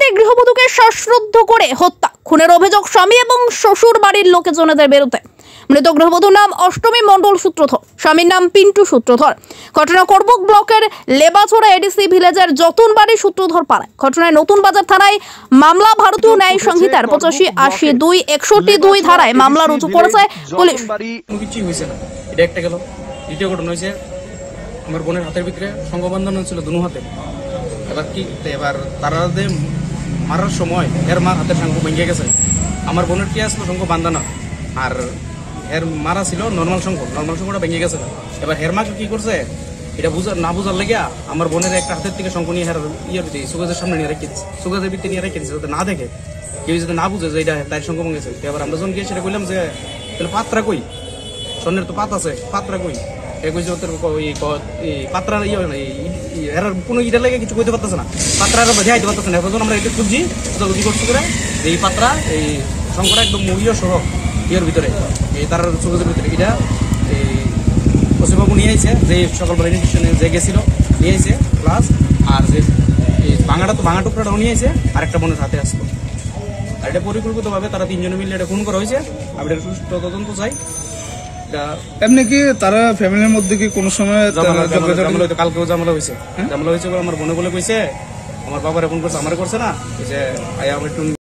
একটি গৃহবধূকে শ্বাসরুদ্ধ করে হত্যা, খুনের অভিযোগ স্বামী এবং শ্বশুর বাড়ির লোকজনদের বিরুদ্ধে। মৃত গৃহবধূর নাম অষ্টমী মণ্ডল সূত্রধর, স্বামীর নাম পিন্টু সূত্রধর। ঘটনা করবুক ব্লকের লেবাছড়া এডিসি ভিলেজের যতুনবাড়ি সূত্রধর পাড়ায়। ঘটনায় নতুন বাজার থানায় মামলা। ভারতীয় ন্যায় সংহিতার 85-80-2-61-2 ধারায় মামলা রুজু করেছে পুলিশ। কিছুই হয়েছে না, এটা একটা গেল। দ্বিতীয় ঘটনা হয়েছে, আমার বোনের হাতের ভিতরে সংঘবন্ধন হয়েছিল দুনো হাতে। এবার তারা মারার সময় এর মার হাতের শঙ্খ ভেঙে গেছে। আমার বোনের কি আসলো শঙ্খ বান্ধানো, আর এর মারা ছিল নর্মাল শঙ্খটা ভেঙে গেছে। এবার হের মাকে কি করছে এটা না বুঝার লেগে আমার বোনের একটা হাতের থেকে শঙ্খ নিয়ে সুগাজের সামনে নিয়ে রেখেছে, সুগাজের ভিতরে নিয়ে রেখেছে, যাতে না দেখে, কেউ যাতে না বুঝে যে এটা তার শঙ্খ ভেঙেছে। এবার আমরা যখন গিয়ে সেটা বললাম যে তাহলে পাত্রা কই, স্বর্ণের তো পাত আছে, পাত্রা কই? পাত্রা এর কোনো ইটা লেগে কিছু করতে পারতেছে না, পাত্রা দেখাইতে পারতেছে না। এখন আমরা এটা খুঁজছি খোঁজাখুঁজি করছি করে এই পাত্রা এই শঙ্করা একদম ইয়ে সহ ইয়ের ভিতরে এই তার সুগজের ভিতরে এটা এই পশ্চিমবাবু নিয়ে আইছে, যে সকালবেলা ইনস্টিটিউশনে যে গেছিল নিয়ে আইছে প্লাস, আর যে এই ভাঙা টুকরাটাও নিয়ে আইছে আর একটা বোনের হাতে আসলো। আর এটা পরিকল্পিতভাবে তারা তিনজনে মিলে এটা খুন করা হয়েছে। আমি এটা সুষ্ঠু তদন্ত চাই। এমনি কি তারা ফ্যামিলির মধ্যে কি কোনো সময় কালকেও ঝামেলা হয়েছে? ঝামেলা হয়েছে আমার বোনে বলে কইছে আমার বাবার ফোন করছে, আমার করছে না, যে আয়া একটু